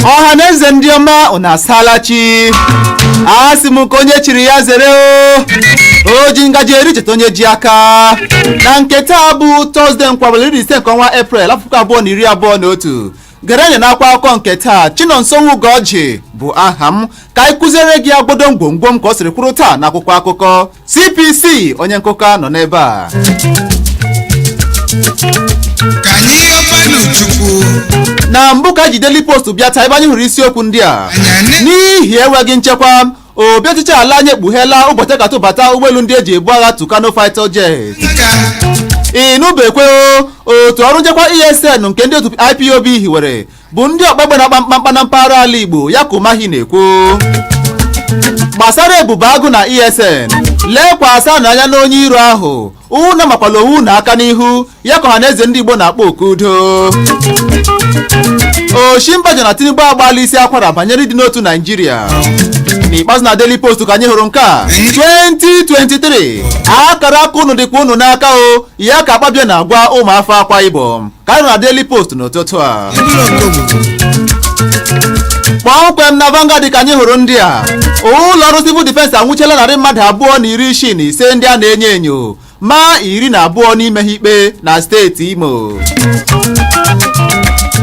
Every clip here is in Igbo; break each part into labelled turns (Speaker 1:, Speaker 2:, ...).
Speaker 1: Ohaneze ndị ọma unu asalachi. Asị m ka onye chiri ya zere o ji ngaji eri cheta onye ji aka. Na nke taa bụ Tọzdee nkwabụlụ 15 nke ọnwa Eprel 2021. Gerenye na akwa akụkọ nke taa, Chinonso Ugorji bụ aha m ka anyị kụziere gị agbodo ngwongwom ka o siri kwuru taa n'akwụkwọ akụkọ. CPC onye nkụka nọ n'ebe a. Na mbụ ka ji Daily Post bịa taa ebe anyị hụrụ isiokwu ndị a. N'ihi enweghị nchekwa, obi ọchịchị ala anyị ekpugheela ụbọchị ka tụbata ụgbọelu ndị eji ebu agha Tucano fighter jet. Ịnụbekwe otu ọrụ nchekwa ESN nke ndị otu IPOB hiwere bụ ndị ọkpagbe na-akpa mkpamkpa na mpaghara ala Igbo ya ka Umahi na-ekwu. Gbasara ebubo agụ na ESN, lekwasị n'anya n'onye iro ahụ, unu makwala owu na aka n'ihu ya ka Ọhaneze ndị Igbo na-akpọ oku udo. Oshimbajo na Tinubu agbaala isi akwara banyere ịdị n'otu Naịjirịa. N'ikpeazụ na Daily Post ka anyị hụrụ nke a 2023 akara aka unu dịkwa unu n'aka ya ka Akpabio na-agwa ụmụafọ Akwa Ibom ka anyị hụrụ na Daily Post n'ụtụtụ a. Kpọmkwem na Vanguard ka anyị hụrụ ndị a. Ụlọ ọrụ Civil Defense anwụchiela narị mmadụ 265 ndị a na-enyo enyo ma 12 n'ime ha ikpe na steeti Imo.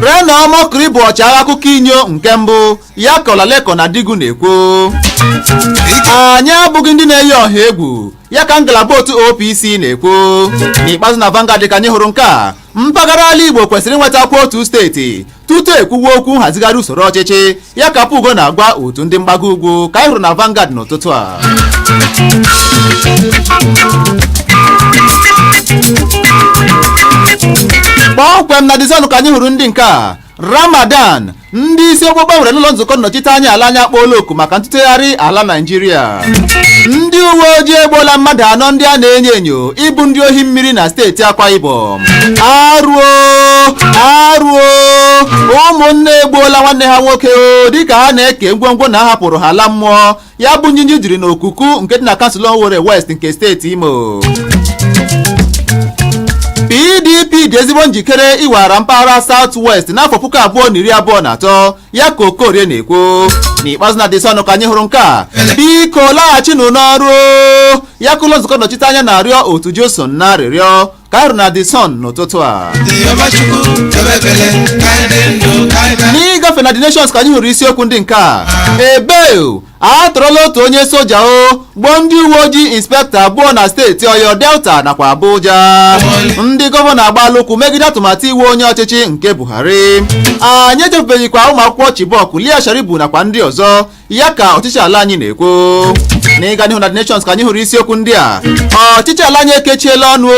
Speaker 1: Reno Omokri bụ ọchịagha akụkọ inyo nke mbụ ya ka Olaleko na Digu na-ekwu. Anyị abụghị ndị na-eyi ọha egwu ya ka ngalaba otu OPC na-ekwu. N'ikpeazụ na Vanguard ka anyị hụrụ nke a, mpaghara ala Igbo kwesịrị inwetakwa otu steeti tutu ekwuwe okwu nhazigharị usoro ọchịchị ya ka Pugo na-agwa otu ndị mgbago ugwu ka anyị hụrụ na Vanguard n'ụtụtụ a. Kpọmkwem na Dizon ka anyị hụrụ ndị nke a. Ramadan, ndị isi okpukpe nwere n'ụlọ nzukọ nnọchiteanya ala anya akpọọla oku maka ntụtegharị ala Naịjirịa. Ndị uwe ojii egbuola mmadụ 4 ndị a na-enyo enyo ịbụ ndị ohi mmiri na steeti Akwa Ibom. Arụọ ụmụnne egbuola nwanne ha nwoke dịka ha na-eke ngwongwo na ahapụrụ ha ala mmụọ ya bụ njinji jiri n'okuku nke dị na kansụl Owerri West nke steeti Imo. PDP dị ezigbo njikere iwara mpaghara South West n'afọ 2023 ya ka Okorie na-ekwu. N'ikpeazụ na Dison ka anyị hụrụ nke a, biko laghachinụ n'ọrụ ya ka ụlọ nzukọ nnọchiteanya na-arịọ otu Johnson na arịrịọ ka anyị hụrụ na Dison n'ụtụtụ a. N'ịgafe na The Nations ka anyị hụrụ isiokwu ndị nke a. Ebeo atọrọla otu onye soja gboo ndị uwe ojii inspektọ 2 na steeti Ọyọ, Delta nakwa Abuja. Ndị gọvanọ agbaala ụkwụ megide atụmatụ iwu onye ọchịchị nke Buhari. Anyị echefubegikwa ụmụ akwụkwọ Chibok, Lia Sharibu nakwa ndị ọzọ ya ka ọchịchị ala anyị na-ekwu. N'ịga n'ihu na The Nations ka anyị hụrụ isiokwu ndị a. Ọchịchị ala anyị ekechiela ọnụ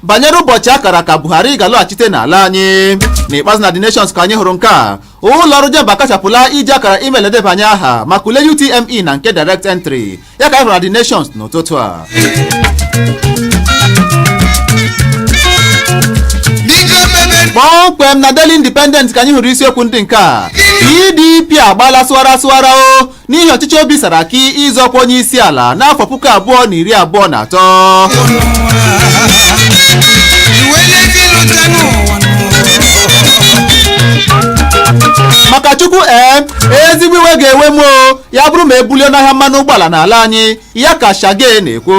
Speaker 1: banyere ụbọchị akara ka Buhari ga-alọghachite n'ala anyị. N'ikpeazụ na The Nations ka anyị hụrụ nke a. Ụlọ ọrụ Jemba akachapụla iji akara email edebanye aha maka ule UTME na nke direct entry ya ka anyị hụrụ na The Nations n'ụtụtụ a. Kpọmkwem na Daily Independent ka anyị hụrụ isiokwu ndị nke a. PDP agbaala sụwara n'ihi ọchịchị Obi Saraki ịzọkwa onye isi ala n'afọ 2023. Maka Chukwu ezigbo iwe ga-ewe m ya bụrụ ma ebulie n'ahịa mmanụ ụgbọala n'ala anyị ya ka Shage na-ekwu.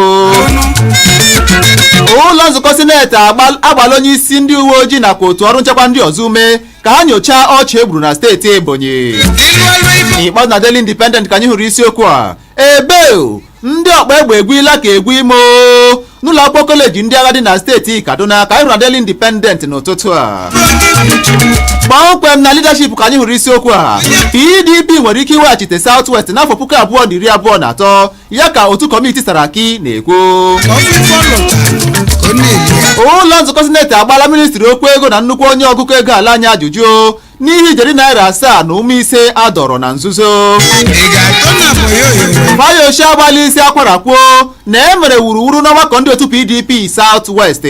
Speaker 1: Ụlọ nzukọ sineti agbala onye isi ndị uwe ojii nakwa otu ọrụ nchekwa ndị ọzọ ume ka ha nyochaa ọchị egburu na steeti Ebonyi. N'ikpeazụ na Daily Independent ka anyị hụrụ isiokwu a. Ebeo ndị ọkpa egbe egwuila ka egwu imo n'ụlọ akwụkwọ kọleji ndị agha dị na steeti Kaduna ka anyị hụrụ Daily Independent n'ụtụtụ a. Kpọmkwem na leadership ka anyị hụrụ isiokwu a. PDP nwere ike iweghachite South West n'afọ 2023 ya ka otu kọmiti Saraki na-ekwu. Ụlọ nzukọ sineti agbaala ministri okwu ego na nnukwu onye ọgụgụ ego ala anyị ajụjụ n'ihi ijeri naira 7.5 adọrọ na nzuzo. Fayoshi agbala isi akwarakwuo na emere wuruwuru n'ọgbakọ ndị otu PDP South West.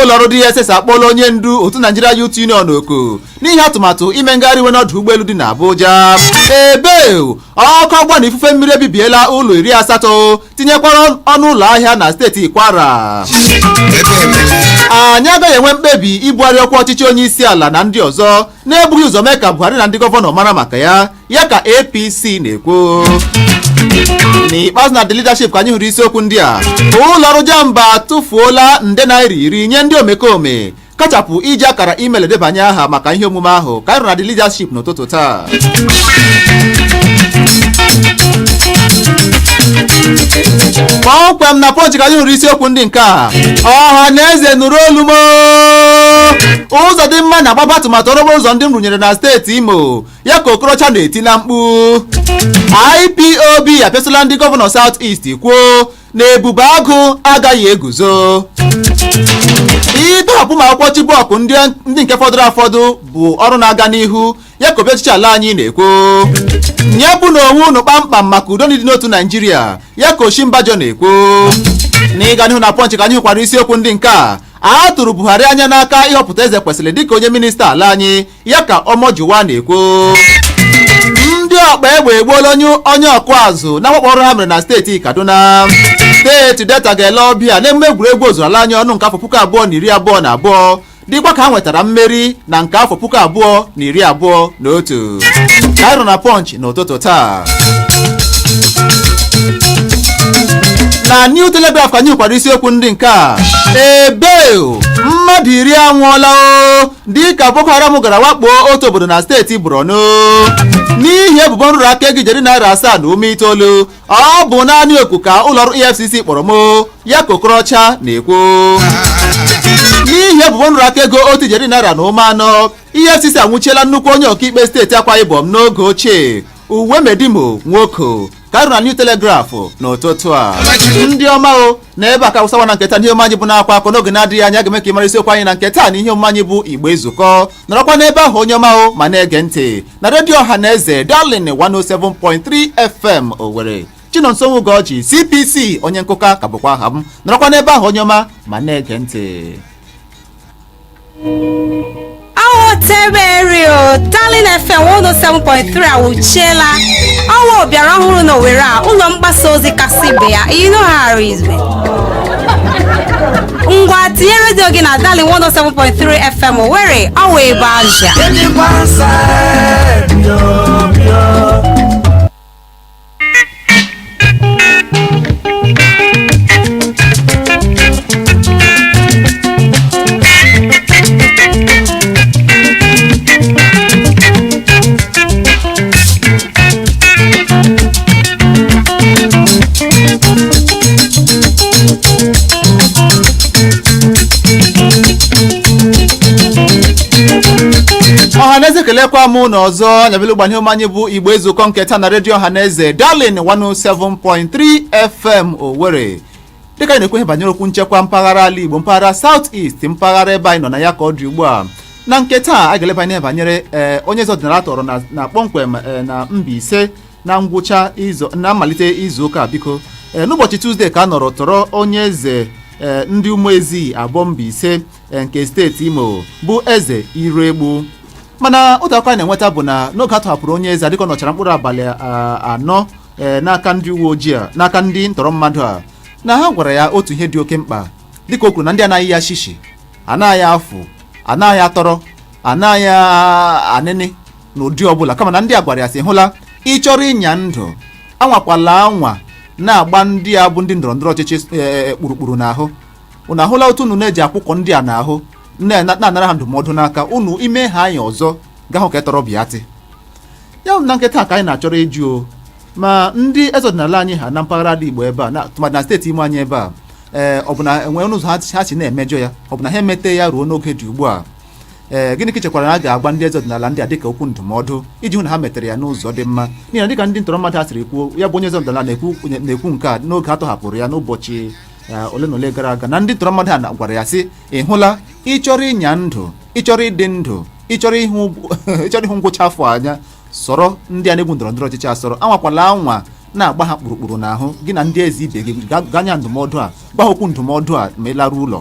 Speaker 1: Ụlọọrụ DSS akpọla onye ndu otu Nigeria Youth Union oku n'ihi atụmatụ ime ngagharị iwe n'ọdụ ụgbọelu dị n'Abuja. Ebe ọkụ ọgbọ na ifufe mmiri ebibiela ụlọ 80 tinyekwara ọnụ ụlọ ahịa na steeti Kwara. Anyị agaghị enwe mkpebi ibugharị ọkwa ọchịchị onye isi ala na ndị ọzọ na-ebughị ụzọ mee ka Buhari na ndị gọvanọ mara maka ya ka APC na-ekwu. N'ikpeazụ na the leadership ka anyị hụrụ isiokwu ndị a. Ụlọọrụ Jamba atụfuola nde naira 10 nye ndị omekome kachapụ iji akara email edebanye aha maka ihe omume ahụ ka anyị hụrụ na the leadership n'ụtụtụ taa. Kpọmkwem na Punch ka anyị hụrụ isiokwu ndị nke a. Ọha na eze nụrụ olu m. Ụzọ dị mma na-agbaba atụmatụ okporo ụzọ ndị m rụnyere na steeti Imo ya ka Okorocha na-eti na mkpu. IPOB apịasịla ndị gọvanọ South East kwuo na Ebube Agụ agaghị eguzo. Ịtọhapụ ma akwụkwọ Chibok ndị nke fọdụrụ afọdụ bụ ọrụ na-aga n'ihu ya ka obi ọchịchị ala anyị na-ekwu. Nyepụ na onwe unu kpamkpam maka udo dị n'otu Naijiria ya ka Oshimbajo na-ekwu. N'ịga n'ihu na Punch ka anyị hụkwara isiokwu ndị nke a tụrụ Buhari anya n'aka ịhọpụta eze kwesịrị dịka onye minista ala anyị ya ka Omojuwa na-ekwu. Ndị ọkpa egbe egbuola onye ọkụ azụ na mwakpo ọrụ ha mere na steeti Kaduna. Steeti Delta ga-ele ọbịa n'emume egwuregwu ozuru ala anyị ọnụ nke afọ 2022 dịkwa ka ha nwetara mmeri na nke afọ 2021. Kairo na Punch n'ụtụtụ taa. Na New Telegraph ka anyị hụkwara isiokwu ndị nke a. Ebe mmadụ 10 anwụọla dịka Boko Haram gara wakpo otu obodo na steeti Borno n'ihi ebubo nrụrụ aka ego ijeri naira 7.9. Ọ bụ naanị oku ka ụlọọrụ EFCC kpọrọ m ya ka Okorocha na-ekwu. N'ihi ebubo nrụrụ aka ego otu ijeri naira 4, EFCC anwụchiela nnukwu onye ọkaikpe steeti Akwa Ibom n'oge ochie Uwe Medimo Nwoko ka na New Telegraph n'ụtụtụ a. Ndị ọma na ebe aka ụsawa na nketa n'ihe omume anyị bụ n'akwa akọ n'oge na-adịghị anya ga-eme ka ị mara isiokwu anyị na nketa na ihe omume anyị bụ Igbo Ezukoo. Nọrọkwa n'ebe ahụ onye ọma ma na-ege ntị na redio Ọhaneze Darling 107.3 FM Owerri. Chinonso Ugorji CPC onye nkụka ka bụkwa aha m. Nọrọkwa n'ebe ahụ onye ọma ma na-ege ntị.
Speaker 2: Teberio Darling FM 107.3 awuchiela ọwa bịara ọhụrụ n'Owerri a ụlọ mgbasa ozi kasị ibe ya izwe. Ngwa tinye redio gị na Darling 107.3 FM Owerri ọwa ebe aja.
Speaker 1: Ọhaneze kelekwa mụ n'ọzọ nyabelu gbanye anyị bụ Igbo Ezukoo nketa na redio Ọhaneze Darling 107.3 FM Owerri. Dịka anyị na-ekwu ihe banyere okwu nchekwa mpaghara ala Igbo, mpaghara South East, mpaghara ebe anyị nọ na ya ka ọ dị ugbu a. Na nketa a ga-eleba ihe banyere onye eze ọdịnala tọrọ na kpọmkwem na Mbaise na ngwụcha izu na mmalite izu ụka biko. N'ụbọchị Tuesday ka a nọrọ tọrọ onye eze ndị Ụmụezi abụọ Mbaise nke steeti Imo bụ eze Iruegbu. Mana otu akwa na-enweta bụ na n'oge atọhapụrụ onye eze adịka ọ nọchara mkpụrụ abalị 4 n'aka ndị uwe ojii n'aka ndị ntọrọ mmadụ na ha gwara ya otu ihe dị oke mkpa dịka o kwuru na ndị anaghị ya shishi, anaghị afụ, anaghị atọrọ, anaghị anịnị n'ụdị ọbụla, kama na ndị a gwara ya sị hụla ị chọrọ ịnya ndụ anwakwala anwa na-agba ndị a bụ ndị ndọrọndọrọ ọchịchị kpụrụkpụrụ n'ahụ. Unu ahụla otu unu na-eji akwụkwọ ndị a n'ahụ na-anara ha ndụmọdụ n'aka unu ime ha anya ọzọ gahụ ka etọrọ bịatị ya na nketa ka anyị na-achọrọ ịjụ ma ndị eze ọdịnala anyị ha na mpaghara ala Igbo ebe a na steeti ime anyị ebe a ọ bụ na enwere ụzọ ha si na-emejọ ya ọ bụ na ha emete ya ruo n'oge dị ugbu a gịnị ka ichekwara na a ga-agba ndị eze ọdịnala ndị a dịka okwu ndụmọdụ iji hụ na ha metere ya n'ụzọ dị mma n'ihi na dịka ndị ntọrọ mmadụ ha siri kwuo ya bụ onye eze ọdịnala na-ekwu nke a n'oge a tọhapụrụ ya n'ụbọchị ole na ole gara aga na ndị ntọrọ mmadụ ha gwara ya sị ị hụla ịchọrọ ịnya ndụ ịchọrọ ịdị ndụ ịchọrọ ịhụ ngwụcha afọ anya sọrọ ndị a na-egwu ndọrọndọrọ ọchịchị asọrọ anwakwala anwa na-agba ha kpụrụkpụrụ n'ahụ gị na ndị eze ibe gị ganya ndụmọdụ a gba okwu ndụmọdụ a ma ị larụ ụlọ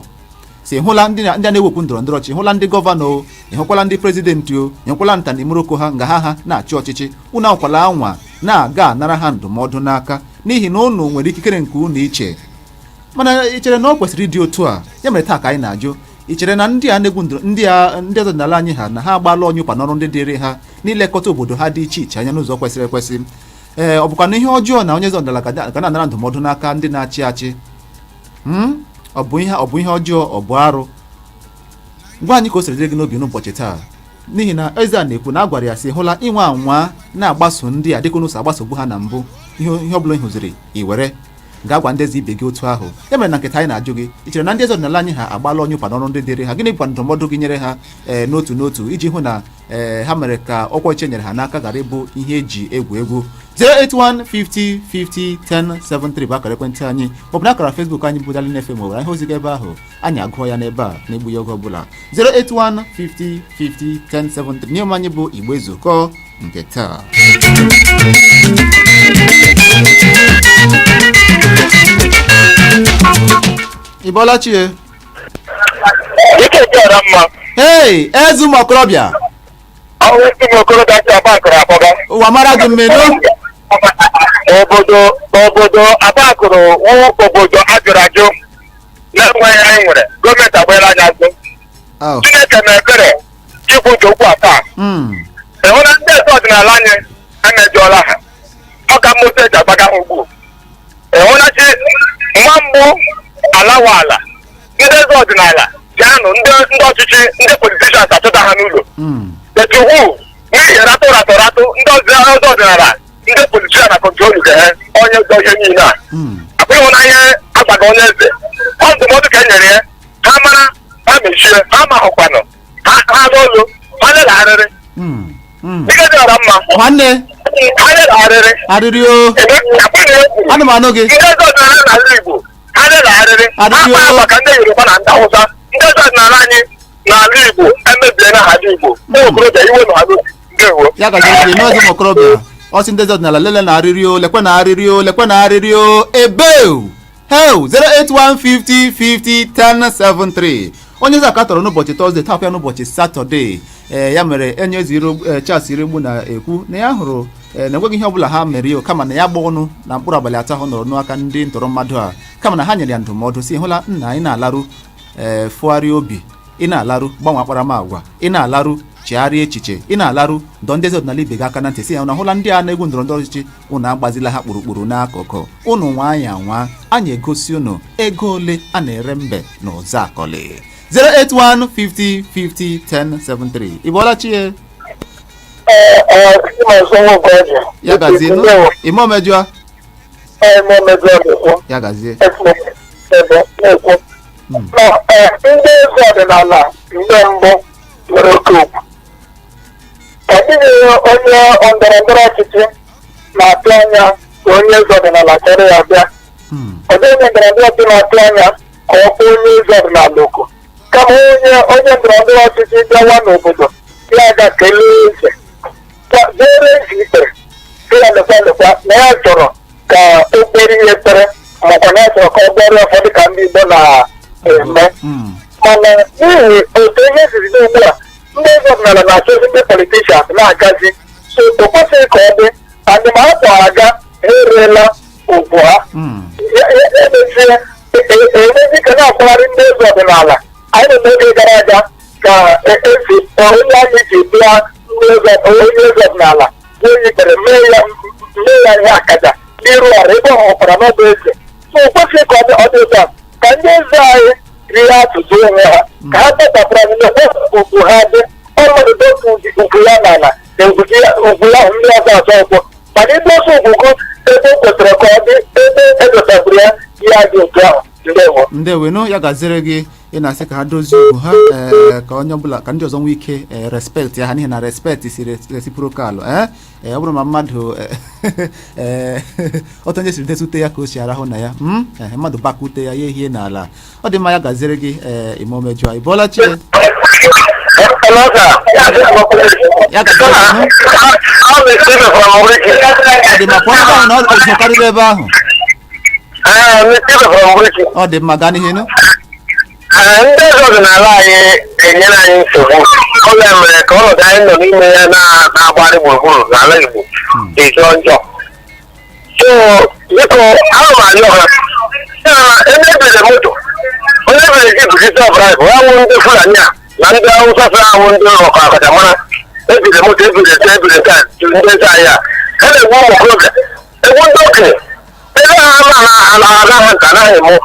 Speaker 1: si hụla ndị a na-ewepụ ndọrọndọrọ ọchịchị hụla ndị gọvanọ o ịhụkwala ndị prezidenti o ịhụkwala ntanimoroko ha nga ha na-achị ọchịchị unu akwala anwa na-aga anara ha ndụmọdụ n'aka n'ihi na unu nwere ikikere nke unu iche mana ị chere na ọ kwesịrị ịdị otu a ya mere taa ka anyị na-ajụ ị chere na ndị a na-egwu ndị ọdịnala anyị ha na ha agbaala onye ụkwa n'ọrụ ndị dịrị ha n'ilekọta obodo ha dị iche iche anya n'ụzọ kwesịrị ekwesị ọ bụkwa na ihe ọjọọ na onye eze ọdịnala ga na-anara ndụmọdụ n'aka ndị na-achị achị ọ bụ ihe ọjọọ ọ bụ arụ gwa anyị ka o siri dịrị gị n'obi n'ụbọchị taa n'ihi na eze a na-ekwu na a gwara ya sị hụla inwe anwa na-agbaso ndị a dịka unu si agbasogbu ha na mbụ ihe ọbụla ị hụziri i were ga-agwa ndị eze ibe gị otu ahụ ya mere na nketa anyị na-ajụ gị ị chere na ndị eze ọdịnala anyị ha agbaala onye ụkwa n'ọrụ ndị dịrị ha gịnị bụkwa ndụmọdụ gị nyere ha n'otu n'otu iji hụ na ha mere ka ọkwa iche nyere ha n'aka ghara ịbụ ihe eji egwu egwu 08150501073 bụ akara ekwentị anyị maọbụ na akara Facebook anyị bụ Darling FM nwere ihe oziga ebe ahụ anyị agụọ ya n'ebe a na-egbughị oge ọbụla 08150501073 nye m anyị bụ Igbo Ezukoo nke taa ịbọọla chie hey eze ụmụ okorobịa ụwa mara gị mmenu
Speaker 3: obodo Abakụrụ wụ obodo ajụrụ ajụ na-enweghị anyị nwere gọọmenti agbaela anya azụ Chineke na ebere chikwu ji okwu ataa ịhụna ndị eze ọdịnala anyị emejọọla ha ọ ka mmụta eji agbaga ha ugwu ịhụna chi nwa mbụ alawa ala ndị eze ọdịnala ji anụ ndị ọchịchị ndị politishans achọta ha n'ụlọ etuwu n'ihi ratụ ndị ọzọ ọdịnala ndị politishan na kọntrolu ga-ehe onye zọ ihe niile a akwa ịhụnanya agbaga onye eze ọ ndụmọdụ ka e nyere ya ha mara ha mechie ha mahụkwanụ ha n'olu ha lelagharịrị dịka dị ọra mma
Speaker 1: nwanne
Speaker 3: ha lelagharịrị
Speaker 1: arịrị o ana m anụ gị
Speaker 3: ndị eze ọdịnala n'ala Igbo ha lelagharịrị ha kpara maka ndị Yoruba na ndị Hausa ndị eze ọdịnala anyị n'ala Igbo emebiela ha ala Igbo ụmụ okorobịa iwe na ha ndewo
Speaker 1: ya gazi n'ozi ụmụ okorobịa ọsị ndị eze ọdịnala lele na arịrị o lekwe na arịrị o lekwe na arịrị o ebeu hel 08150501073 onye eze aka tọrọ n'ụbọchị Tọzdee taa kwa n'ụbọchị Satọdee ya mere enye ezi Charles Irigbu na-ekwu na ya hụrụ na enweghị ihe ọbụla ha mere kama na ya gba ọnụ na mkpụrụ abalị atọ ahụ nọrọ n'aka ndị ntọrọ mmadụ a kama na ha nyere ya ndụmọdụ si hụla nna anyị na-alarụ fụgharịa obi ị na-alarụ gbanwe akparamagwa ị na-alarụ chegharịa echiche ị na-alarụ dọ ndị eze ọdịnala ibe gị aka na ntị si ya na hụla ndị a na-egwu ndọrọndọrọ ọchịchị unu agbazila ha kpụrụkpụrụ n'akụkụ unu nwa anyị anwa anyị egosi unu ego ole a na-ere mbe na ụzọ akọlị 08150501073 ịbọọla chie ya gazie ime omejụa ya gazie
Speaker 3: ndị eze ọdịnala mgbe mbụ nwere oke okwu ọ dịghị onye ndọrọndọrọ ọchịchị na-atụ anya ka onye eze ọdịnala chọrọ ya bịa ọ dịghị onye ndọrọndọrọ ọchịchị na-atụ anya ka ọ kpọọ onye eze ọdịnala oku kama onye ndọrọndọrọ ọchịchị bịawa n'obodo ya ga kelee eze dere ezi ikpere sị ya lekwa na ya chọrọ ka o kpere ihe ekpere makwa na ya chọrọ ka ọ gbọrọ ụfọdụ ka ndị Igbo na-eme mana n'ihi otu ihe siri dị ugbu a ndị eze ọdịnala na-achọzi ndị politishans na-agazi so o kwesịghị ka ọ dị andị ma ha kpọrọ aga ha ereela ugbu ha emezi ka na-akwagharị ndị eze ọdịnala anyị nọ n'oge gara aga ka esi onye anyị ji bịa onye eze ọdịnala onye ikpere mee ya ihe akaja n'iru ọrụ ebe ọ hụkwara n'ọbụ eze so o kwesịghị ka ọ dị ụzọ ka ndị eze anyị rie atụtụ onwe ha ka ha kpọtapụrụ anyị n'ekwe ugwu ha dị ọnọdụ dotu ugwu ya n'ala na ugwu ya ahụ ndị ọzọ ọzọ ụkwụ mana idozi ugwugo ebe kwesịrị ka ọ dị ebe edosabụrụ ya dị otu ahụ.
Speaker 1: Ndewo no ya gazere gị ị na-asị ka ha dozie ugwu ha ka onye ọbụla ka ndị ọzọ nwee ike respect ya ha n'ihi na respect si reciprocal ọ bụrụ ma mmadụ otu onye siri detute ya ka o si arahụ na ya mmadụ bakute ya ehie n'ala ọ dị mma ya gazere gị imomejọ ịbọọla chi ya gazere ọ dị mma pụọ ebe ahụ na ọ karịrị ebe ahụ ọ dị mma gaa n'ihe nụ
Speaker 3: ndị eze ọdịnala anyị enyere anyị nsogbu oge mere ka ọnọdụ anyị nọ n'ime ya na-agbarị gburugburu n'ala Igbo ịjọ njọ so biko ana m arịọ ha ebe ebere moto onye ebere ji bụjite ọbara bụ ya nwụ ndị Fulani a na ndị Awụsa sara ahụ ndị ọkọ akachamara ebire moto ebire nke ndị eze anyị a ha na-egbu ụmụ okorobịa egbu ndị okenye ebe ha na-aga ha nke anaghị mụ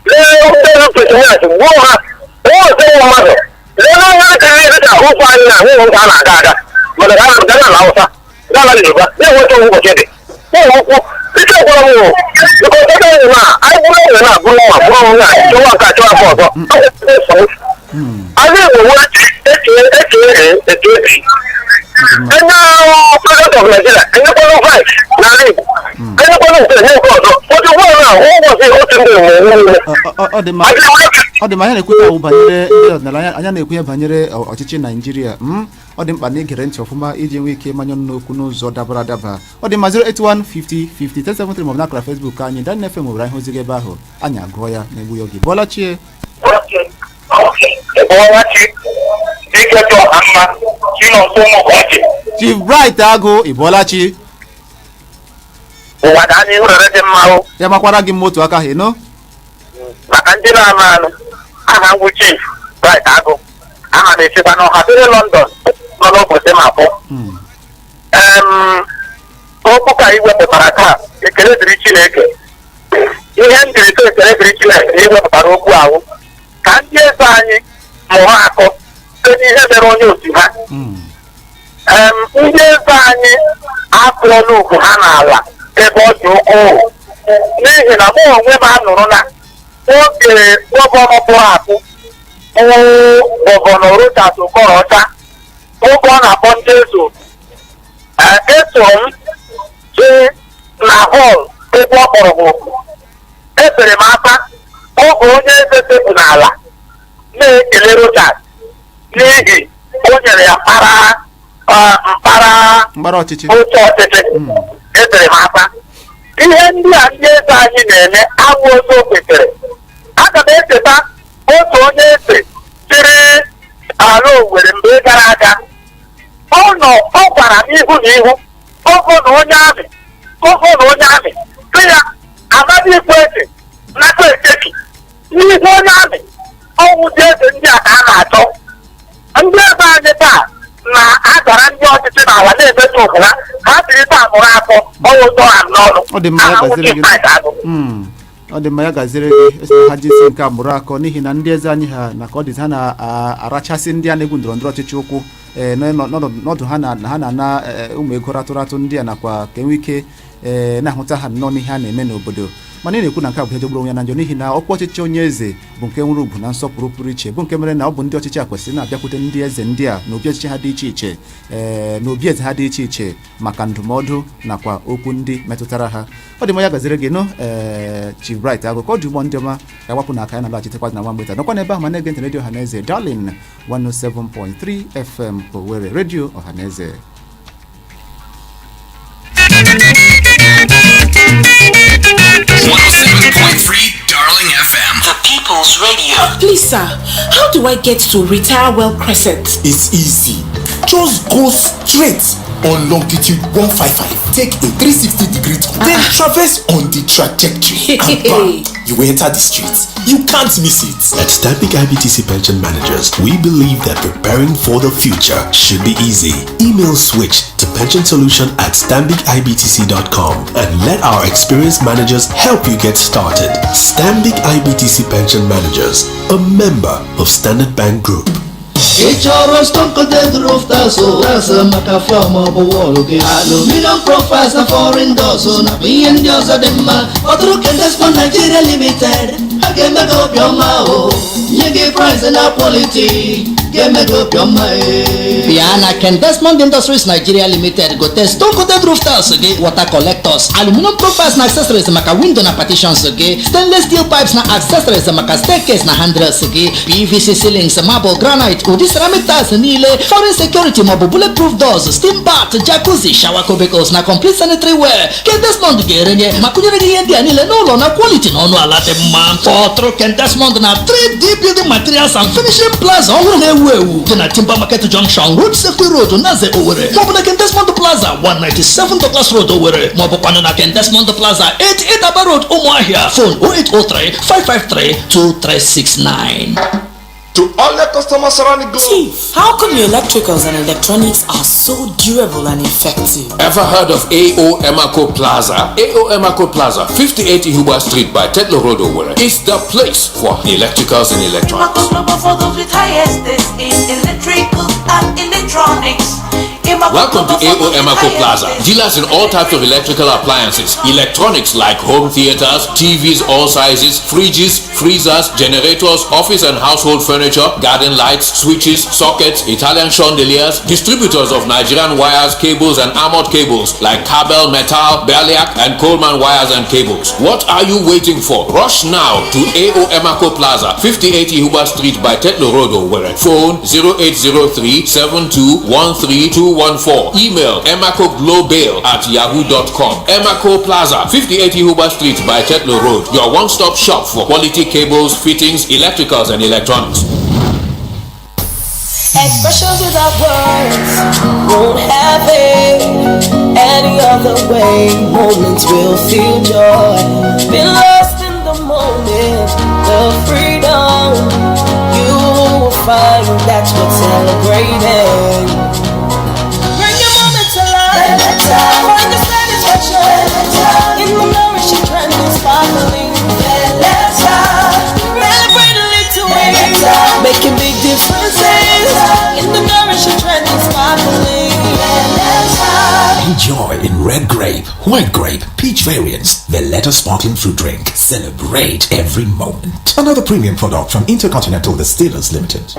Speaker 3: lee ndị pesịmentị gbuo ha oze mmadụ lee n'anya karịrị dịka ụkwụ anyị na ahụ nke a na-aga aga mana ga na ala Awụsa gala Yoruba na-enweta ụbọchị dị ụmụ ụkwụ ike gwara m ịkọta enyi na anyị bụrụ enwe na abụrụ nwa bụrụ nwa chọwa nke achọwa afọ ọzọ ala Igbo nwee etinye etu ebi enye President of Nigeria enyekwanụ vice n'ala Igbo enyekwanụ nke enye nke ọzọ otu ụgbọ na ụbọchị otu ndị niile
Speaker 1: ọ dị mma anya na-ekweta banyere ndị ọdịnala anya na-ekwenye banyere ọchịchị Naijiria ọ dị mkpa na igere ntị ọfụma iji nwee ike manye n'okwu n'ụzọ dabara adaba ọ dị mma 081505037 maọbụ n'akara Facebook anyị Dan FM nwere ihe ozi gị ebe ahụ anyị agụọ ya na-egbu ya oge bọọla chie Chief Bright Agụ ịbọọla chi ya makwara gị moto aka ha ịnụ
Speaker 3: maka ndị na-ama anụ aha ngwụ Chief Bright Agụ aha na-esikwa n'ọha dịrị London nọ n'obodo Mapụ okwu ka iwepụtara taa ekele dịrị Chineke ihe m jiri too ekele dịrị Chineke na iwepụtara okwu ahụ ka ndị eze anyị mụrụ akọ site n'ihe mere onye otu ha ndị eze anyị akụọla ugwu ha n'ala ebe ọ dị ukwuu n'ihi na mụ onwe m anụrụ na oge gọvanọ pụrụ apụ gọvanọ Rochas Okorocha oge ọ na-akpọ ndị ezo eso m jee na họl ebe ọ kpọrọ m okwu ebere m aka oge onye eze tebụ n'ala na-ekele Rochas n'ihi o nyere ya
Speaker 1: mkpara ọchịchị
Speaker 3: oche ọchịchị ebere m aka ihe ndị a ndị eze anyị na-eme abụ otu o kwesịrị aga m echeta otu onye eze chịrị ala Owerri mgbe gara aga ọ gwara n'ihu n'ihu gọvanọ onye amị sị ya Amadi Ikwete nakwa Ekeki n'ihu onye amị ọnwụ dị eze ndị a ka a na-achọ ndị ebe anyị taa na-agara ndị ọchịchị n'ala na-emetụ ụkwụ ha ha tiri taa mụrụ afọ ọnwụ ụtọ ha n'ọnụ
Speaker 1: ọ dị mma ya gaziri gị esi ha jisi nke a mụrụ akọ n'ihi na ndị eze anyị ha na ka ọ dịzi ha na-arachasị ndị a na-egwu ndọrọ ndọrọ ọchịchị ụkwụ n'ọdụ ha na-ana ụmụ ego ratụratụ ndị a nakwa ka enwe ike na-ahụta ha nnọọ n'ihe a na-eme n'obodo mana ị na-ekwu na nke a bụ ihe jogburu onwe ya na njọ n'ihi na ọkwa ọchịchị onye eze bụ nke nwere ugwu na nsọpụrụ pụrụ iche bụ nke mere na ọ bụ ndị ọchịchị a kwesịrị na-abịakwute ndị eze ndị a na obi ọchịchị ha dị iche iche na obi eze ha dị iche iche maka ndụmọdụ nakwa okwu ndị metụtara ha ọ dị mma ya gaziri gị nụ Chief Bright Agụ ka ọ dị ụgbọ ndị ọma ka gbapụ na aka ya na-alaghachitekwa na nwa mgbeta nọkwa n'ebe ahụ ma na-ege ntị redio Ọhaneze Darlin 107.3 FM Owerri redio Ọhaneze
Speaker 4: 107.3 Darling FM.
Speaker 5: The People's Radio.
Speaker 6: Please, sir, how do I get to Retire Well Crescent?
Speaker 7: It's easy. Just go straight on longitude 155. Take a 360-degree turn. Then traverse on the trajectory. And bam, you enter the streets. You can't miss it.
Speaker 8: At Stambik IBTC Pension Managers, we believe that preparing for the future should be easy. Email switch to pensionsolution@stambicibtc.com and let our experienced managers help you get started. Stambik IBTC Pension Managers, a member of Standard Bank Group.
Speaker 5: Echoro stone coated roof tasso, rasa macafama wall, okay. Aluminum profiles na foreign doors, so na me and yours are them. Otro can this for Nigeria Limited. I get me up your mouth. You give price and quality. Get me up your mind. Piana can Desmond Industries Nigeria Limited go test stone coated roof tiles, okay. Water collectors, aluminum profiles na accessories maka window na partitions, okay. Stainless steel pipes na accessories maka staircase na handrails, okay. PVC ceilings, marble, granite, udi ceramic tiles nile, foreign security, mobile bulletproof doors, steam bath, jacuzzi, shower cubicles na complete sanitary wear. Ken Desmond gerenye makunyere gi yendi anile no lo na quality no alate man. Otro Ken Desmond na 3D building materials and finishing plaza ohuru na ewu na Timber Market Junction, Road Safety Road, Naze Owerri. Mobu na Ken Desmond Plaza 197 Douglas Road Owerri. Mobu pano na Ken Desmond Plaza 88 Aba Road Umuahia. Phone 0803 553 2369.
Speaker 9: To all the customers around the globe.
Speaker 6: Chief, how come your electricals and electronics are so durable and effective?
Speaker 9: Ever heard of AO Emaco Plaza? AO Emaco Plaza, 58 Ihuba Street by Tetlo Road, Owerri, is the place for electricals and electronics.
Speaker 10: For those with highest in electrical and electronics.
Speaker 9: Welcome to AO Emaco Plaza. Dealers in all types of electrical appliances, electronics like home theaters, TVs all sizes, fridges, freezers, generators, office and household furniture, garden lights, switches, sockets, Italian chandeliers, distributors of Nigerian wires, cables and armored cables like Cabel, Metal, Berliak and Coleman wires and cables. What are you waiting for? Rush now to AO Emaco Plaza, 58 Ihuba Street by Tetlo Road, Owerri. Phone 0803 7213 Email emacoglobal@yahoo.com. Emaco Plaza, 58 Ihuba Street by Tetlo Road. Your one-stop shop for quality cables, fittings, electricals and electronics.
Speaker 11: Expressions without words won't have it any other way. Moments will feel joy. Be lost in the moment, the freedom you will find. That's what's celebrating. Find the satisfaction in the nourishing trend and sparkling. Celebrate a little ways, making big differences in the nourishing trend and sparkling.
Speaker 8: Enjoy in red grape, white grape, peach variants, Valletta sparkling fruit drink. Celebrate every moment. Another premium product from Intercontinental Distillers Limited.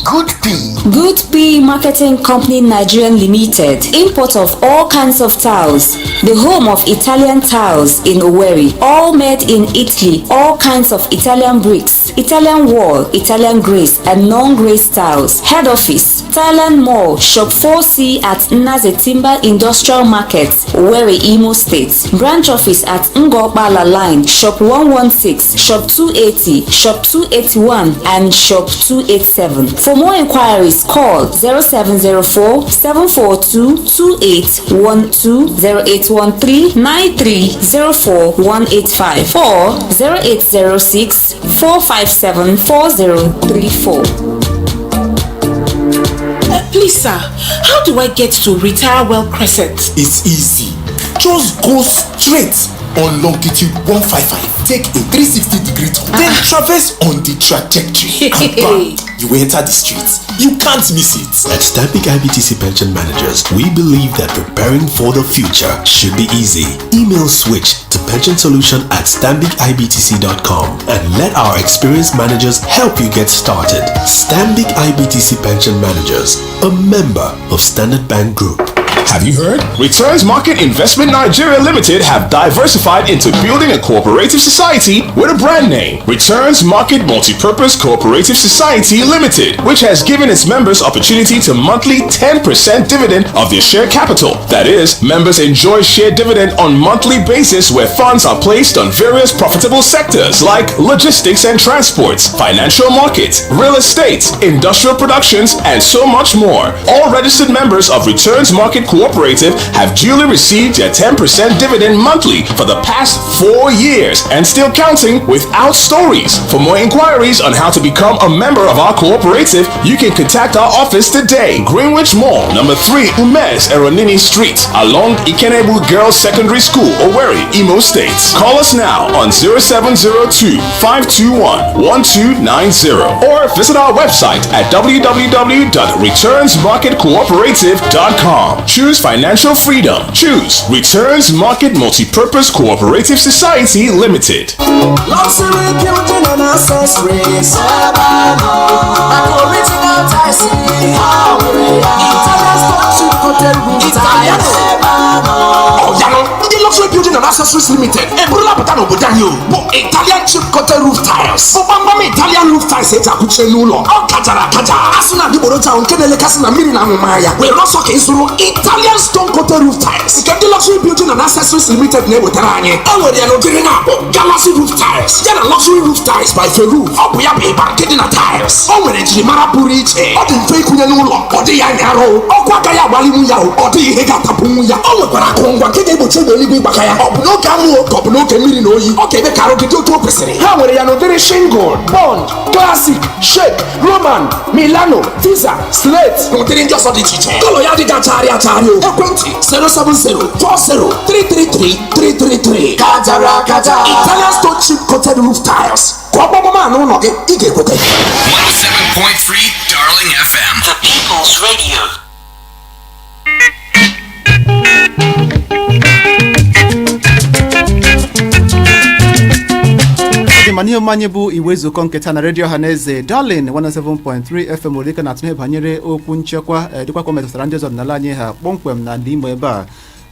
Speaker 12: Good P Marketing Company Nigerian Limited, import of all kinds of tiles, the home of Italian tiles in Owerri, all made in Italy, all kinds of Italian bricks, Italian wall, Italian grace and non-grace tiles. Head office, Thailand Mall, Shop 4C at Naze Timber Industrial Market, Owerri, Imo State. Branch office at Ngopala Line, Shop 116, Shop 280, Shop 281 and Shop 287. For more inquiries, call 0704 742 2812, 0813 9304 185 or 0806 457 4034.
Speaker 6: Please, sir, how do I get to Retire Well Crescent?
Speaker 7: It's easy. Just go straight on longitude 155. Take a 360-degree turn, then traverse on the trajectory. And bam, you enter the streets. You can't miss it.
Speaker 8: At Stambik IBTC Pension Managers, we believe that preparing for the future should be easy. Email switch to pensionsolution@stambicibtc.com and let our experienced managers help you get started. Stambik IBTC Pension Managers, a member of Standard Bank Group.
Speaker 13: Have you heard? Returns Market Investment Nigeria Limited have diversified into building a cooperative society with a brand name, Returns Market Multipurpose Cooperative Society Limited, which has given its members opportunity to monthly 10% dividend of their share capital. That is, members enjoy share dividend on monthly basis where funds are placed on various profitable sectors like logistics and transports, financial markets, real estate, industrial productions, and so much more. All registered members of Returns Market Cooperative have duly received their 10% dividend monthly for the past 4 years and still counting without stories. For more inquiries on how to become a member of our cooperative, you can contact our office today. Greenwich Mall, number 3, Umes Eronini Street, along Ikenebu Girls Secondary School, Owerri, Imo State. Call us now on 0702-521-1290 or visit our website at www.returnsmarketcooperative.com. Choose financial freedom. Choose Returns Market Multipurpose Cooperative Society Limited.
Speaker 5: Luxury building and accessories. Original Tyson. Italian stone coated roof tiles. Ndị Luxury Building and Accessories Limited eburula pụta n'obodo anyị bụ Italian chip coated roof tiles. Ụgbọmgbam Italian roof tiles eji akụchie n'ụlọ ọ kachara akaja asụ na adịgboroja ahụ nke na-elekasị na mmiri na anwụma ya were ọsọ ka ịzụrụ Italian stone coated roof tiles nke ndị Luxury Building and Accessories Limited na-ewetara anyị. O nwere ya n'ụdịrị na-akpọ Galaxy roof tiles ya na Luxury roof tiles by Feru. Ọ bụ ya bụ ịba nke dị na tiles. O nwere njirimara pụrụ iche. Ọ dị mfe ịkwụnye n'ụlọ, ọ dịghị anya arụ, ọkụ agaghị agbalinwu ya, ọ dịghị ihe ga-atapụnwu ya. O nwekwara akụrụngwa nke ga-egbochi egbe eluigwe ịgbaka ya. Ọ bụ n'oge anwụ ka ọ bụ n'oge mmiri na oyi, ọ ga-eme ka arụ gị dị otu o kwesịrị. Ha nwere ya n'ụdịrị shingle, bond, classic, shake, roman, milano, tiza, slate na ụdịrị ndị ọzọ dị iche iche. Ụlọ ya dịga achagharị achagharị o. Ekwentị 070-40-333-333. Kajara akaja. Italian stone chip coated roof tiles. Kwa ọgbọgbọma n'ụlọ gị, ị ga-ekwete.
Speaker 4: 107.3 Darling FM.
Speaker 10: The People's Radio.
Speaker 1: ma n'ihe mmanye bụ iwe Ezukoo nketa na redio Ọhaneze Darling 107.3 FM nwere ike na-atụnye banyere okwu nchekwa dịkwa ka o metụtara ndị ọzọ ọdịnala anyị ha kpọmkwem na ndị Imo ebe a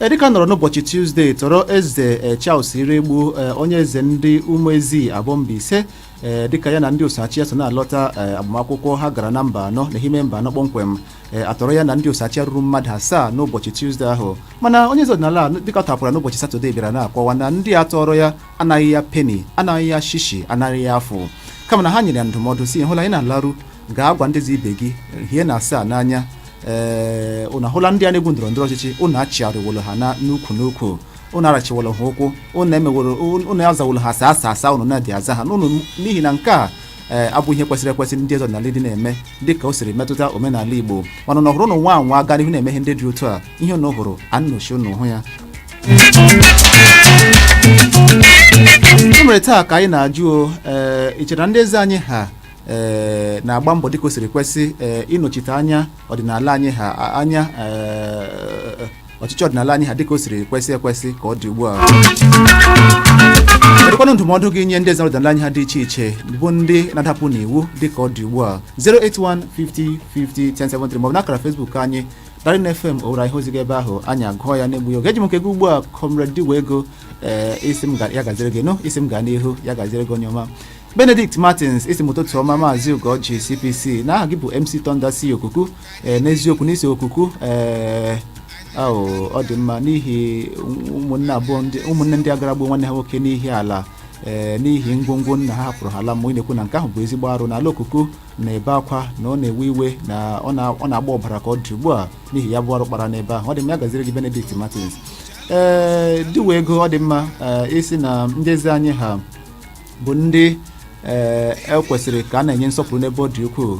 Speaker 1: dịka nọrọ n'ụbọchị Tuesday tọrọ eze Charles Iregbu onye eze ndị Umuezi Abọmbaise dịka ya na ndị osachi ya so na-alọta agbamakwụkwọ ha gara na mba anọ n'ime mba anọ kpọmkwem atọrọ ya na ndị osachi ruru mmadụ 7 n'ụbọchị Tuesday ahụ mana onye eze ọdịnala dịka tapụra n'ụbọchị Saturday bịara na-akọwa na ndị atọrọ ya anaghị ya peni, anaghị ya shishi, anaghị ya afụ, kama na ha nyere ya ndụmọdụ si hụla ị na-alarụ ga-agwa ndezi ibe gị hie na asaa n'anya ụna hụla ndị a na-egbu ndọrọndọrọ ọchịchị ụna achịgharịwolo ha na n'ukwu ụna arachiwolo ha ụkwụ ụna azawolo ha asa ụnụ na-adị aza ha n'ụnụ n'ihi na nke a abụ ihe kwesịrị ekwesị ndị eze ọdịnala dị na-eme dịka o siri metụta omenala Igbo mana na ọhụrụ ụnụ nwa anwa aga n'ihu na-eme ihe ndị dị otu a ihe ụnụ hụrụ anụchi ụnụ hụ ya. O mere taa ka anyị na-ajụ ichere ndị eze anyị ha na-agba mbọ dịka o siri kwesị ịnọchite anya ọdịnala anyị ha anya ọchịchị ọdịnala anyị ha dịka o siri kwesị ekwesị ka ọ dị ugbu a. Kedụkwanụ ndụmọdụ gị nye ndị eze ọdịnala anyị ha dị iche iche bụ ndị na-adapụ n'iwu dịka ọ dị ugbu a 08150501073 maọbụ n'akara Facebook anyị Darling FM owere ihe oziga ebe ahụ anyị agụọ ya n'egbu ya oge eji m nke gị ugbu a Comrade Diwego isi m ya gaziri gị nụ isi m gaa n'ihu ya gaziri gị onye ọma Benedict Martins isi m ụtụtụ ọma Maazị Ugorji CPC na aha gị bụ MC Thunder C Okuku n'eziokwu n'isi Okuku ọ dị mma n'ihi ụmụnne ndị agara gbuo nwanne ha nwoke n'ihi ala n'ihi ngwongwo nna ha hapụrụ ha la mmụọ na-ekwu na nke ahụ bụ ezigbo arụ n'ala Okuku na-ebe akwa na ọ na-ewe iwe na ọ na-agba ọbara ka ọ dị ugbu a n'ihi ya bụ arụ kpara n'ebe ahụ. Ọ dị mma ya gaziri gị Benedict Martins Diwego ọ dị mma isi na ndị eze anyị ha bụ ndị ekwesịrị ka a na-enye nsọpụrụ n'ebe ọ dị ukwuu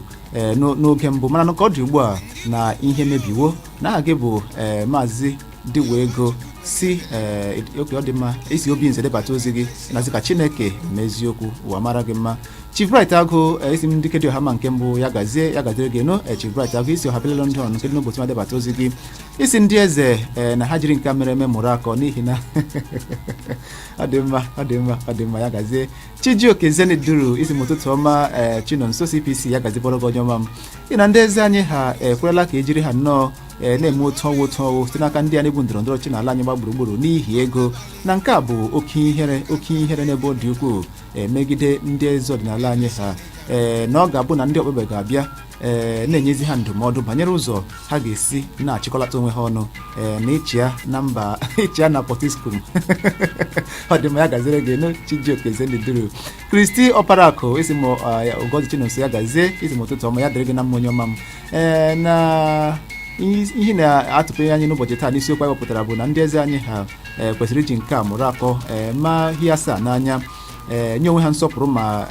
Speaker 1: n'oge mbụ mana ka ọ dị ugbu a na ihe mebiwo na aha gị bụ Maazị Diwego si oke ọ dị mma isi obi nze debata ozi gị na-asị ka Chineke ma eziokwu ụwa mara gị mma. Chief Bright Agụ isi m Dike Ọhama nke mbụ ya gaziri gị no Chief Bright Agụ isi Ọhabele London nke dị n'ụbọchị ma debata ozi gị isi ndị eze na ha jiri nke mere eme mụrụ akọ n'ihi na ọ dị mma ya gazie. Chijioke Zeniduru isi m ụtụtụ ọma Chinonso CPC ya gazibọrọ gị onye ọma m ị na ndị eze anyị ha ekwerela ka ejiri ha nnọọ na-eme otu ọwụ site n'aka ndị a na-egbu ndọrọndọrọ ọchịchị n'ala anyị gba gburugburu n'ihi ego na nke a bụ oke ihere n'ebe ọ dị ukwuu megide ndị eze ọdịnala anyị ha na ọ ga-abụ na ndị okpukpe ga-abịa na-enyezi ha ndụmọdụ banyere ụzọ ha ga-esi na-achịkọlata onwe ha ọnụ na ịchịa na mba ịchịa na Potiskum ọ dị mma ya gaziri gị no Chijioke Zeniduru Kristi Ọparakụ isi m Ugorji Chinonso ya gazie isi m ụtụtụ ọma ya dịrị gị na mma onye ọma m na ihe na-atụpe anyị n'ụbọchị taa n'isiokwu anyị wepụtara bụ na ndị eze anyị ha kwesịrị iji nke a mụrụ akọ ma ihe asaa n'anya nye onwe ha nsọpụrụ ma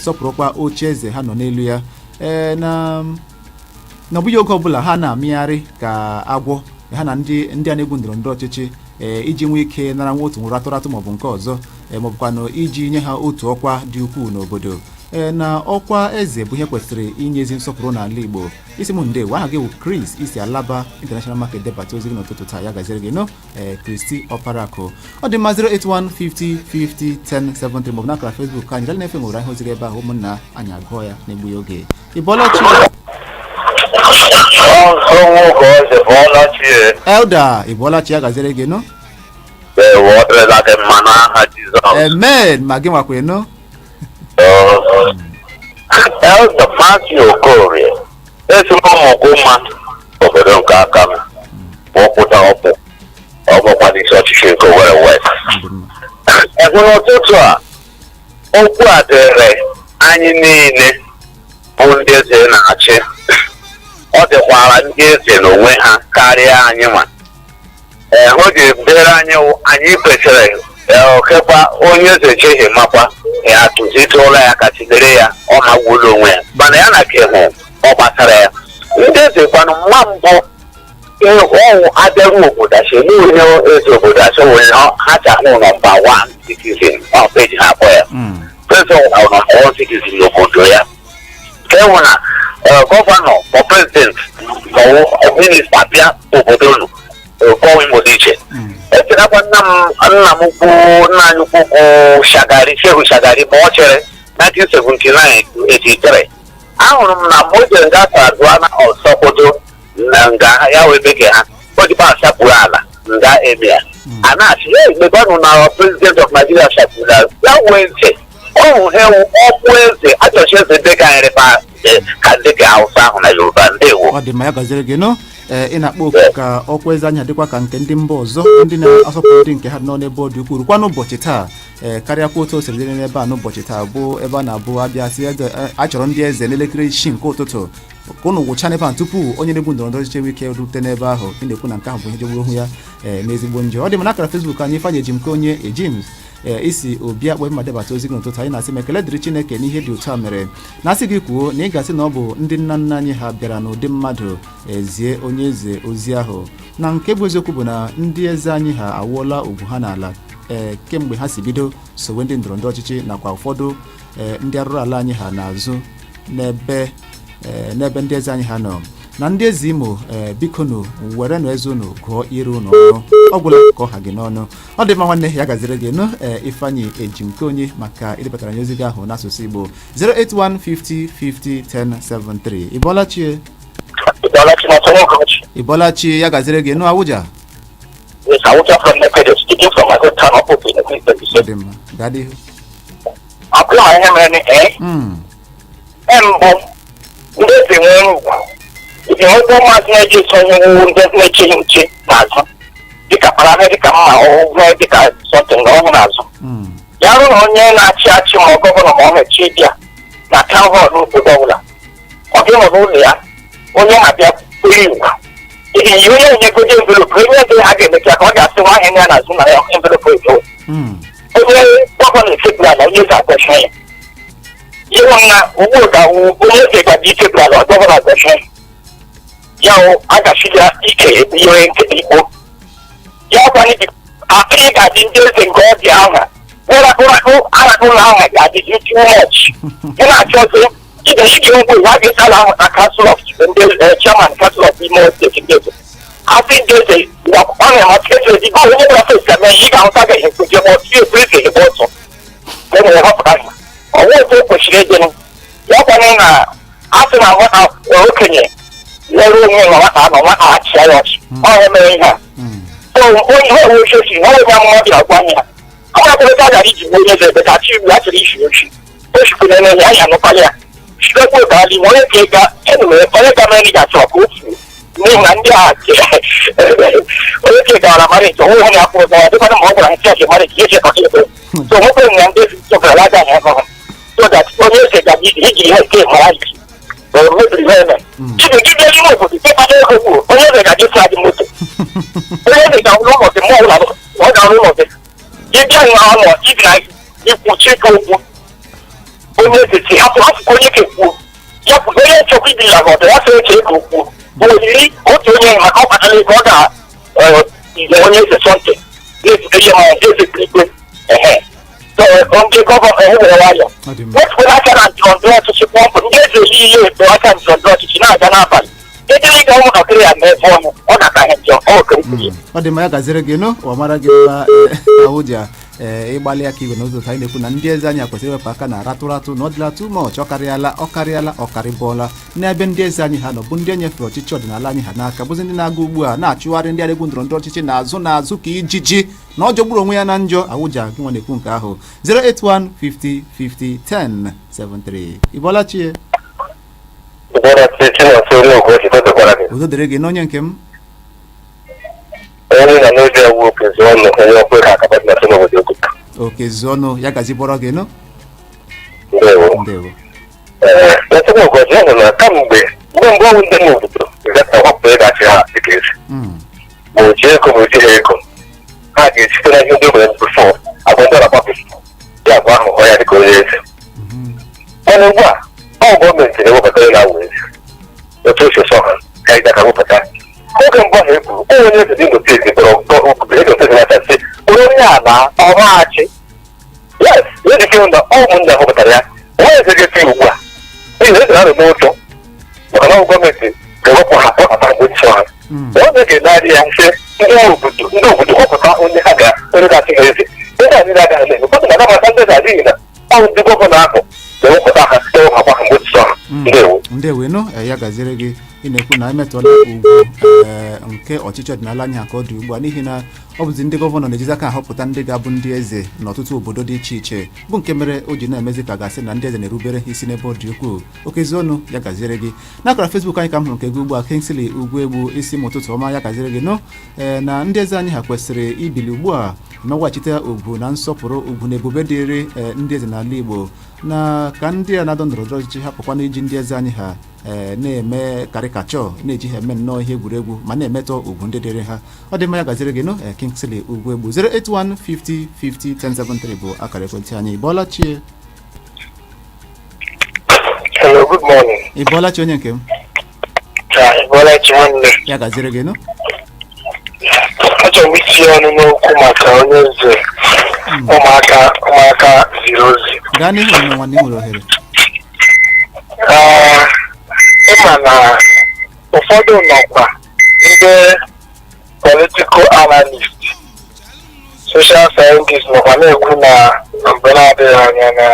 Speaker 1: sọpụrụkwa oche eze ha nọ n'elu ya na ọ bụghị oge ọbụla ha na-amịgharị ka agwọ ha na ndị a na-egwu ndọrọndọrọ ọchịchị iji nwee ike nara nwa otu nwụrụ atụratụ maọbụ nke ọzọ maọbụkwanụ iji nye ha otu ọkwa dị ukwuu n'obodo na ọkwa eze bụ ihe kwesịrị inyezi nsọpụrụ n'ala Igbo. Isi m ndewo, aha gị bụ Chris isi Alaba International Market debata ozi gị n'ụtụtụ taa, ya gaziere gị Kristi Ọparakụ. Ọ dị mma 08150501073 maọbụ n'akara Facebook anyị na-efe nwere ihe ozi gị ebe ahụ ụmụnna anyị agụọ ya n'egbughị oge. Elda Ibolachi, ya gaziere gị no. Amen, ma gị nwakwe no.
Speaker 3: Elda Matthew Okorie ezigbo ọmụgwụma obodo nke aka m ọpụta ọgbọkwa n'isi ọchịchị nke Owerri West. Ebe n'ụtụtụ a okwu a dịrị anyị niile bụ ndị eze na-achị, ọ dịkwara ndị eze n'onwe ha karịa anyị ma ọ ga-ebere anyị kwesịrị okekwa onye eze cheghị makwa ya tụzitụla ya ka tidere ya ọ magwụlụ onwe ya mana ya na kehụ ọ gbasara ya. Ndị eze kwanụ mma mbụ ọnwụ adịghị obodo achị n'onye eze obodo achị nwere ha chahụ nọmba 1 citizen peji ha akpọ ya prezident nọmba 1 citizen n'obodo ya nke hụ na gọvanọ ma prezident ma minista bịa obodo unu kọwa imo dị iche. Echerakwa nna m ukwu nna anyị ukwu bụ Shehu Shagari ma ọ chere 1979-83 ahụrụ m na moje nga Saduana Sokoto na nga ya wee bekee ha ojiba asapụrụ ala nga emia a na-achị ya igbebanụ na president of Nigeria shapụrụ ya wee ntị ọhụ ha ọkpụ eze achọchi eze dịka anyị ka ndị ka Hausa ahụ na Yoruba. Ndewo.
Speaker 1: Ọ dị mma, ya gaziere gị no. Ị na-akpọ oku ka ọkwa eze anya dịkwa ka nke ndị mba ọzọ ndị na-asọpụrụ ndị nke ha nọ n'ebe ọ dị ukwuu kwa n'ụbọchị taa karịakwa otu o siri dịrị n'ebe a n'ụbọchị taa bụ ebe a na-abụ abịa sị achọrọ ndị eze n'elekere 6 nke ụtụtụ ka ụnụ gwụcha n'ebe a tupu onye na-egwu ndọrọndọrọ ọchịchị ike rute n'ebe ahụ. Ị na-ekwu na nke ahụ bụ ihe jegburu hụ ya n'ezigbo njọ. Ọ dị m n'akara Facebook anyị Ifeanyi Ejimke onye Ejims isi obi akpọ mma debata ozi gị n'ụtụtụ anyị na-asị m ekele dịrị Chineke n'ihe dị otu a mere na-asị gị kwuo na ị ga-asị na ọ bụ ndị nna nna anyị ha bịara n'ụdị mmadụ zie onye eze ozi ahụ na nke bụ eziokwu bụ na ndị eze anyị ha awụọla ugwu ha n'ala kemgbe ha si bido sowe ndị ndọrọndọrọ ọchịchị nakwa ụfọdụ ndị arụrụ ala anyị ha n'azụ n'ebe ndị eze anyị ha nọ na ndị eze Imo bikonu were nụ eze unu gụọ iru unu ọnụ ọgwụla ka ọha gị n'ọnụ. Ọ dị mma nwanne, ya gaziri gị nụ Ifeanyi Ejimke onye maka idepụtara anyị ozi gị ahụ n'asụsụ Igbo 08150501073. Ibolachi Ibolachi, ya gaziri gị nụ Awụja.
Speaker 3: Yes, Awụja from Nekede, speaking from my good town of Opi.
Speaker 1: Ọ dị mma, dadị.
Speaker 3: Ọkụ ma ihe mere ni mbụ ndị eze nwere ugwu iji nwekwa ụmụazị na-eji sonye wu ndị na-echeghị nche n'azụ dịka parame dịka mma ọhụrụ dịka sọtịn na ọhụrụ n'azụ ya rụ na onye na-achị achị ma gọvanọ ma ọ mechi bịa na taụn họl n'obodo ọbụla ọ gị nọ n'ụlọ ya onye na-abịa kpụrụ igwu ihe onye enyegodi envelopụ onye ego ha ga-emecha ka ọ ga-asị nwa ahịa ya n'azụ na ya envelopụ ego onye gọvanọ efebụla na onye ga-agbachi ya ịhụ na ugbu ka onye eze ga-adị ike bụla na gọvanọ agbachi ya agachila ike ihe nketa Igbo ya ọkwanye dị akịrị ga-adị ndị eze nke ọ dị ahụ ụrakụ ụlọ ahụ ga-adị too much ị na-achọzi ige ngwa ha ga-esala ahụ na Council of ndị chairman Council of Imo State ndị eze asị ndị eze ọ na-amasị eze dị onye bụla fes ga mee ị ga-ahụta gaghị ekweje ma ọtụ ebu eze ebe ọtọ enwere họpụta ha ọnwa otu o kwesịrị ejenụ ya ọkwanye na asị na nwata okenye lere onwe na nwata nọ nwata achịa ya ọchị ọhịa mere ihe a onye ọrụ ochechi na onye amụma bịara gwa ya ọ ga-akwụrịta gara iji gbuo onye eze ebe ka chi igbu ya chịrị isi ochi o chikwere n'enye anya nụkwara ya chidekwa ụdali ma onye ga onye ga mere ga chọọ ka o furu n'ihi na ndị a onye ka gara mara ije onwe onye akwụ ụzọ ya dịkwana ma ọ gwara nsị ọchị mara ije echekọta ebe so nwoke na ndị ezi chọbara aja anya ọhụrụ so that onye eze ga iji ihe nke mara iji mebiri ihe eme chidegide ime obodo ịkpata ego kwuru onye onye eze ga jesi adị moto onye eze ga ụlọ ụmụdị mụ ụlọ ọ ga ụlọdị ịbịa nwa ọnọ ibi na ikwuchi ka okwu onye eze si hapụ onye ka ekwuo ya bụ onye nchekwa ibi ya ọdụ ya sị eche ka okwu bụ oriri otu onye maka ọ kpatara ego ọ ga onye eze sọnte na-ezute ihe ma eze ikpe ndị gọvanọ nwere nwayọ wepụrụ aka na ndọrọndọrọ ọchịchị pọmpụ ndị eze yi ihe eto aka ndọrọndọrọ ọchịchị na-aga n'abalị edere ịga ụmụntakịrị ya n'ebe ọnụ ọ na-akaghị njọ
Speaker 1: ọ dị mma ya gaziri gị nụ ọ mara gị mma ahụ ji ịgbalị aka igwe n'ụzọ anyị na-ekwu na ndị eze anyị kwesịrị iwepụ aka na ratụratụ na ọdịla too much ọkarịala ọkarịbụọla n'ebe ndị eze anyị ha nọ bụ ndị enyefere ọchịchị ọdịnala anyị ha n'aka bụzi ndị na-aga ugbu a na-achụgharị ndị adịgwu ndọrọndọrọ ọchịchị n'azụ ka ijiji na ọ jọgburu onwe ya na njọ awụja gị nwa na-ekwu nke ahụ 08150501073 Ịbọlachie udo dịrị gị n'onye nke m okezu ọnụ ya gazibọrọ gị nụ ndewo
Speaker 3: Ugorji ahụ na kamgbe mgbe ọnwụ ndị n'obodo ọhụpụ ịgachi ha dịka ezi ma o ji ego ma o jighị ego ha ga-esite na ihe ndị ogbenye bifọ agwa ndị ọrapapụ ya agwa ahụ ọ ya dịka onye eze mana ugbu a ọ gọọmenti na-ewepụta onye na-awụ ezi otu o si sọ ha ka anyị ga-aka wepụta oge mbụ ahụ ekwuru onye eze dị n'otu ezi kpọrọ ego ezi na-achasị onye ala ọmaghachi yes ejike hụ na ụmụnne hụpụtara ya onye eze ga-eti ugbu a n'ihi eze ha na-eme ụjọ maka na gọọmenti ga-ewepụ ha kpọkọta mgbochi ha onye ga-enarị ya mfe ndị obodo họpụta onye ha onye ga-achị ha eze ndị a niile agaghị eme ụfọdụ na-anabata ndị na-adịghị na ọnwụ ndị gọvanọ ahụ ga-ewepụta ha ewepụkwa ha mgbochi ha
Speaker 1: ndewo nụ ya gaziri gị ị na-ekwu na emetụla ugwu nke ọchịchị ọdịnala anyị ka ọ dị ugbu a n'ihi na ọ bụzi ndị gọvanọ na-ejizi aka ahọpụta ndị ga-abụ ndị eze n'ọtụtụ obodo dị iche iche bụ nke mere o ji na-emezi ka gasị na ndị eze na-erubere ha isi n'ebe ọ dị ukwuu okezi ọnụ ya gaziere gị n'akara Facebook anyị ka m hụrụ nke gị ugbu a Kingsley Ugwuegbu isi m ụtụtụ ọma ya gaziere gị nụ na ndị eze anyị ha kwesịrị ibili ugbu a mewaghachite ugwu na nsọpụrụ ugwu na ebube dịrị ndị eze n'ala Igbo na ka ndị a na-adọ ndọrọndọrọ ọchịchị hapụkwana iji ndị eze anyị ha na-eme karịkachọ na-eji ha eme nnọọ ihe egwuregwu ma na-emetọ ugwu ndị dịrị ha ọ dị mma ya gaziri gị nụ Kingsley Ugwuegbu 08150501073 bụ akara ekwentị anyị Ịbọlachie
Speaker 3: Hello, good morning.
Speaker 1: Ịbọlachie onye nke m
Speaker 3: Ịbọlachie nwanne
Speaker 1: ya gaziri gị nụ
Speaker 3: achọrọ m itinye ọnụ n'okwu maka onye eze ụmụaka ziri ozi
Speaker 1: gaa n'ihu na nwanne nwere ohere
Speaker 3: ịma na ụfọdụ nọkwa ndị political analyst social scientist nọkwa na-ekwu na mgbe na-adịghị anya na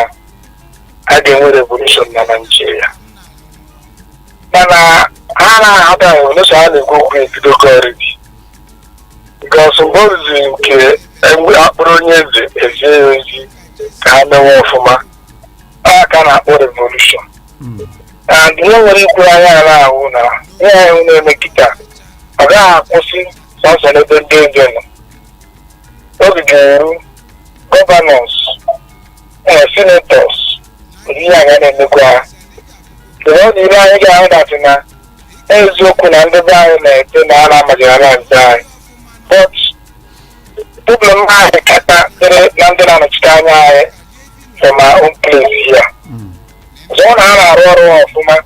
Speaker 3: a ga-enwe revolution na Nigeria mana ha na-ahụta revolution a na-ekwu okwu ebidogo already because mgbe nke akpụrụ onye eze ezie ozi ka ha mewe ọfụma aka na-akpọ revolution and ihe nwere ikwu anya ala ahụ na ihe ahụ na-eme kịta ọ gaghị akwụsị sọsọ n'ebe ndị eze nọ oge ga-eru gọvanọs senatọs ihe anya na-emekwa ha ọ na ire anyị ga-ahụ datị na eziokwu na ndị be anyị na-ete na a na-amajighara nze anyị but problem anyị kata dịrị na ndị na-anọchite anya anyị from our own place here ọzọ na ha na-arụ ọrụ ọfụma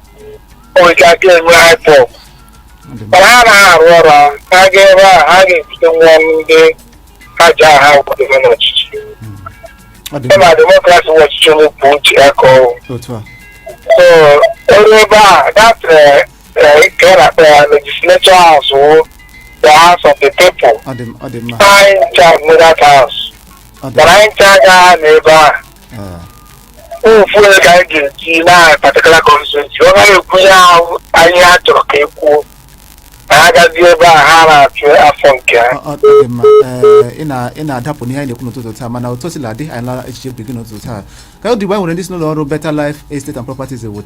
Speaker 3: o nwere ike aka enwe hypop mana ha na-arụ ọrụ ha ga ebe a ha ga-ebute nwa ndị ha ji aha obodo n'ọchịchị ema demokrasi nwe ọchịchị onye kwuo uche ya ka ọrụ so ọrụ ebe a that ka a na-akpọ ya legislature house wụ the house of the people anyị ncha that house mana anyị ncha agaghị n'ebe a ofu onye ka anyị ga-eji na particular constituency ọ gaghị ekwu ya ahụ anyị ha chọrọ ka ekwuo na agazi ebe a ha na-achụ afọ nke ha
Speaker 1: ị na-adapụ n'ihe anyị na-ekwu n'ụtụtụ taa mana otu o sila dị anyị lara echiche bụ gị n'ụtụtụ taa ka ọ dịgba nwere ndị si n'ụlọ ọrụ Better Life Estate and Properties